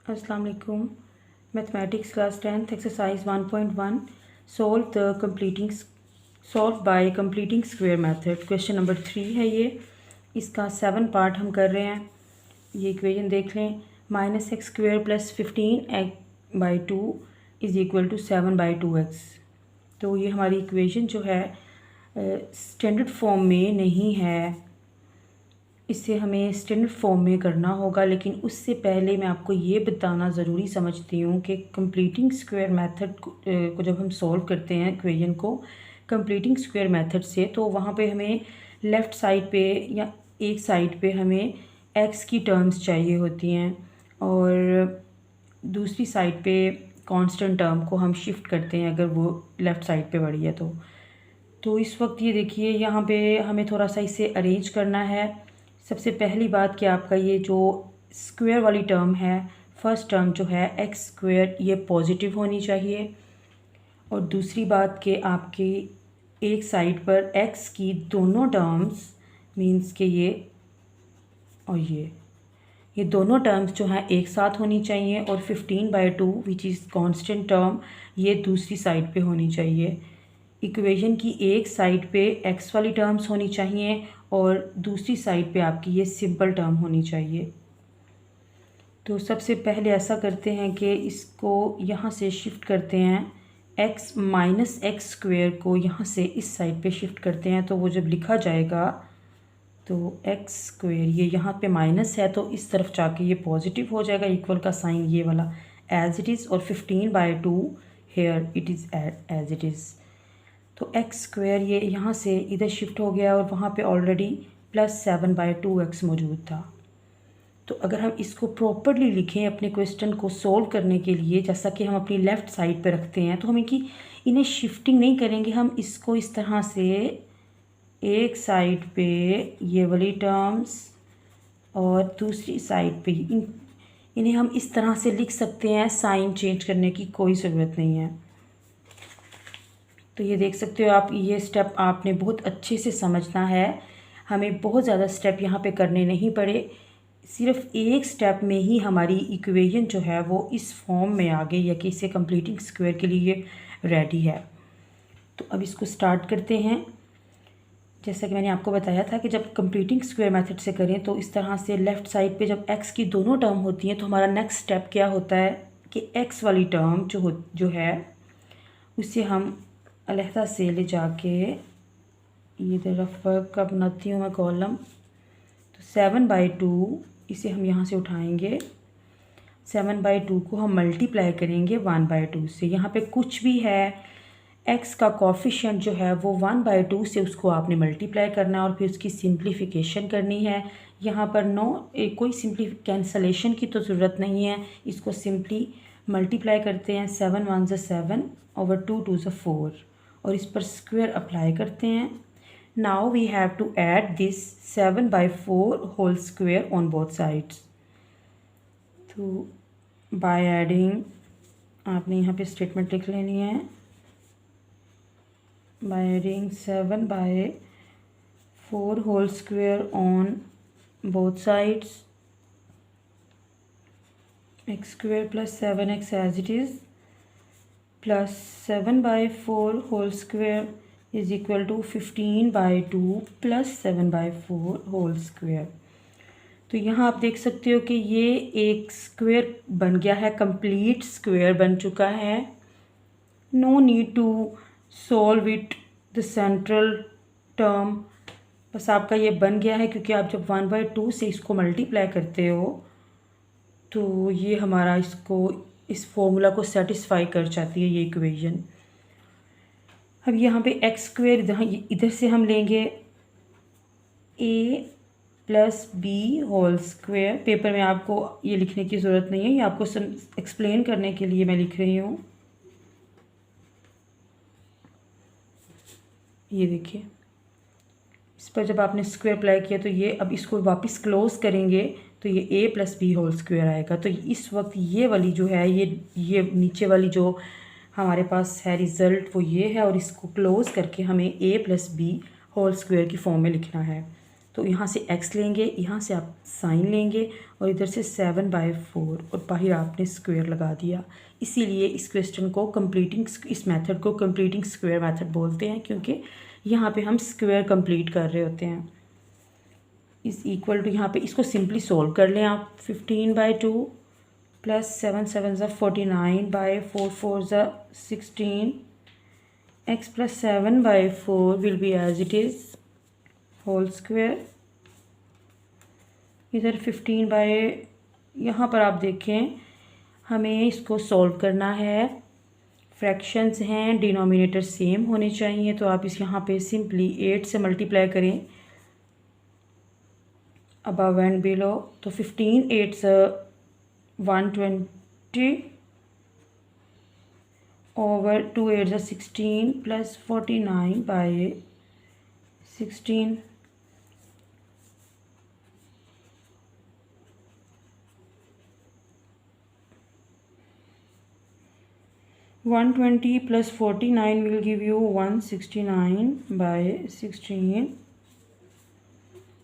अस्सलाम वालेकुम। Mathematics class 10th exercise 1.1 solve by completing square method. Question number 3 है ये। इसका 7 पार्ट हम कर रहे हैं। ये इक्वेशन देख लें। -x² + 15x/2 = 7/2x। तो ये हमारी इक्वेशन जो है स्टैंडर्ड फॉर्म में नहीं है, इसे हमें स्टैंडर्ड फॉर्म में करना होगा। लेकिन उससे पहले मैं आपको ये बताना ज़रूरी समझती हूँ कि कंप्लीटिंग स्क्वायर मेथड को जब हम सॉल्व करते हैं इक्वेशन को कंप्लीटिंग स्क्वायर मेथड से, तो वहाँ पे हमें लेफ़्ट साइड पे या एक साइड पे हमें एक्स की टर्म्स चाहिए होती हैं और दूसरी साइड पे कांस्टेंट टर्म को हम शिफ्ट करते हैं अगर वो लेफ़्ट साइड पे बढ़ी है तो इस वक्त ये देखिए यहाँ पे हमें थोड़ा सा इसे अरेंज करना है। सबसे पहली बात कि आपका ये जो स्क्वायर वाली टर्म है, फर्स्ट टर्म जो है x², ये पॉजिटिव होनी चाहिए। और दूसरी बात कि आपकी एक साइड पर x की दोनों टर्म्स मींस कि ये और ये दोनों टर्म्स जो हैं एक साथ होनी चाहिए और 15/2 विच इज़ कांस्टेंट टर्म ये दूसरी साइड पे होनी चाहिए। इक्वेशन की एक साइड पे x वाली टर्म्स होनी चाहिए और दूसरी साइड पे आपकी ये सिंपल टर्म होनी चाहिए। तो सबसे पहले ऐसा करते हैं कि इसको यहाँ से शिफ्ट करते हैं, x -x² को यहाँ से इस साइड पे शिफ्ट करते हैं। तो वो जब लिखा जाएगा तो x², ये यहाँ पे माइनस है तो इस तरफ जाके ये पॉजिटिव हो जाएगा, इक्वल का साइन ये वाला एज इट इज़, और 15/2 here it is as it is. तो x² ये यहाँ से इधर शिफ्ट हो गया और वहाँ पे ऑलरेडी +7/2x मौजूद था। तो अगर हम इसको प्रॉपरली लिखें अपने क्वेश्चन को सोल्व करने के लिए, जैसा कि हम अपनी लेफ़्ट साइड पे रखते हैं, तो हम इन्हें शिफ्टिंग नहीं करेंगे। हम इसको इस तरह से एक साइड पे ये वाली टर्म्स और दूसरी साइड पे इन्हें हम इस तरह से लिख सकते हैं। साइन चेंज करने की कोई ज़रूरत नहीं है। तो ये देख सकते हो आप, ये स्टेप आपने बहुत अच्छे से समझना है। हमें बहुत ज़्यादा स्टेप यहाँ पे करने नहीं पड़े, सिर्फ एक स्टेप में ही हमारी इक्वेशन जो है वो इस फॉर्म में आ गई है कि इसे कंप्लीटिंग स्क्वायर के लिए रेडी है। तो अब इसको स्टार्ट करते हैं। जैसा कि मैंने आपको बताया था कि जब कंप्लीटिंग स्क्वायर मेथड से करें तो इस तरह से लेफ़्ट साइड पे जब x की दोनों टर्म होती हैं तो हमारा नेक्स्ट स्टेप क्या होता है कि x वाली टर्म जो है उसे हम अलहदा से ले जाके ये रफ का बनाती हूँ मैं कॉलम। तो 7/2 इसे हम यहाँ से उठाएंगे, 7/2 को हम मल्टीप्लाई करेंगे 1/2 से। यहाँ पे कुछ भी है x का कोफिशिएंट जो है वो 1/2 से उसको आपने मल्टीप्लाई करना है और फिर उसकी सिंप्लीफिकेशन करनी है। यहाँ पर कोई कैंसलेशन की तो ज़रूरत नहीं है, इसको सिंपली मल्टीप्लाई करते हैं। 7 1 7 और 2 2 4 और इस पर स्क्वायर अप्लाई करते हैं। Now we have to add this 7/4 whole square on both sides. तो बाय एडिंग आपने यहाँ पे स्टेटमेंट लिख लेनी है, by adding 7/4 whole square on both sides, x² + 7x as it is, plus 7/4 whole square is equal to 15/2 plus 7/4 whole square। तो यहाँ आप देख सकते हो कि ये एक स्क्वायर बन गया है, कंप्लीट स्क्वायर बन चुका है। No need to solve it the central term, बस आपका ये बन गया है क्योंकि आप जब 1/2 से इसको मल्टीप्लाई करते हो तो ये हमारा इस फॉर्मूला को सेटिस्फाई कर जाती है ये इक्वेशन। अब यहाँ पे x² इधर से हम लेंगे a + b whole square. Paper में आपको ये लिखने की ज़रूरत नहीं है, ये आपको एक्सप्लेन करने के लिए मैं लिख रही हूँ। ये देखिए, इस पर जब आपने स्क्वायर अप्लाई किया तो ये, अब इसको वापस क्लोज करेंगे तो ये a + b होल स्क्वायर आएगा। तो इस वक्त ये वाली जो है ये नीचे वाली जो हमारे पास है रिज़ल्ट वो ये है, और इसको क्लोज करके हमें a + b होल स्क्वायर की फॉर्म में लिखना है। तो यहाँ से x लेंगे, यहाँ से आप साइन लेंगे और इधर से 7/4 और बाहर आपने स्क्वायर लगा दिया। इसीलिए इस क्वेश्चन को इस मेथड को कंप्लीटिंग स्क्वायर मेथड बोलते हैं, क्योंकि यहाँ पे हम स्क्वायर कंप्लीट कर रहे होते हैं। इस इक्वल टू यहाँ पे इसको सिंपली सोल्व कर लें आप। 15/2 plus 7 7 49/4 4 16 x plus 7/4 will be as it is whole square. इधर 15 यहाँ पर आप देखें हमें इसको सॉल्व करना है। फ्रैक्शंस हैं, डिनोमिनेटर सेम होने चाहिए, तो आप इस यहाँ पे सिंपली 8 से मल्टीप्लाई करें अबव एंड बिलो। तो 15 8 120 over 2 8 16 plus 49/16 120 plus 49 will give you 169/16।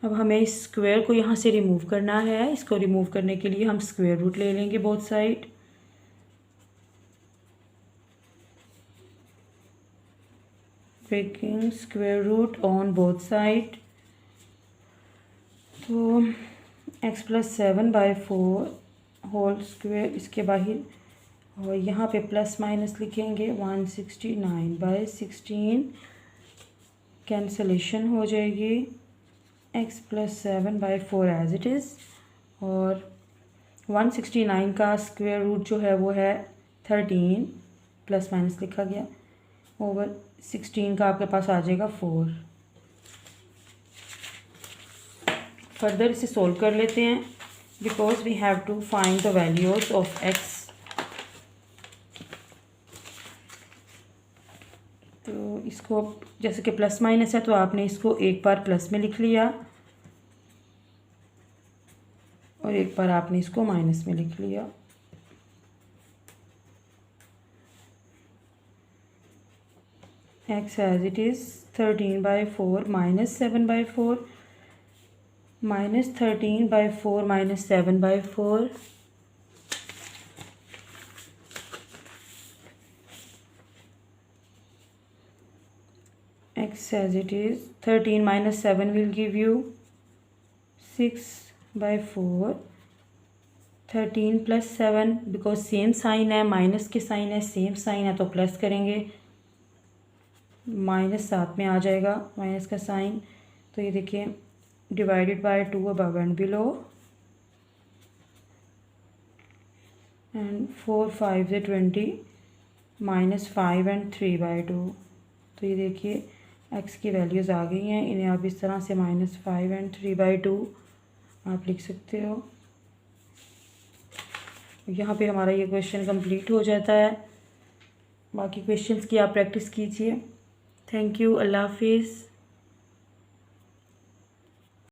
अब हमें इस स्क्वायर को यहाँ से रिमूव करना है। इसको रिमूव करने के लिए हम स्क्वायर रूट ले लेंगे both side. Taking square root on both side, तो x plus 7/4 होल स्क्वायर इसके बाहर, और यहाँ पे प्लस माइनस लिखेंगे 169/16 कैंसलेशन हो जाएगी। x plus 7/4 as it is, और 169 का स्क्वायर रूट जो है वो है 13, प्लस माइनस लिखा गया, ओवर 16 का आपके पास आ जाएगा 4। फर्दर इसे सोल्व कर लेते हैं, because we have to find the values of x। तो इसको जैसे कि प्लस माइनस है तो आपने इसको एक बार प्लस में लिख लिया और एक बार आपने इसको माइनस में लिख लिया। x as it is 13/4 minus 7/4 minus 13/4 minus 7/4 x as it is 13 minus 7 will give you 6/4। 13 plus 7 because same sign है, माइनस के साइन है, सेम साइन है तो प्लस करेंगे, माइनस साथ में आ जाएगा माइनस का साइन। तो ये देखिए divided by 2 above and below, and 4 5 20 minus 5 and 3/2। तो ये देखिए x की वैल्यूज़ आ गई हैं। इन्हें आप इस तरह से -5 एंड 3/2 आप लिख सकते हो। यहाँ पे हमारा ये क्वेश्चन कंप्लीट हो जाता है। बाकी क्वेश्चंस की आप प्रैक्टिस कीजिए। थैंक यू, अल्लाह हाफिज़।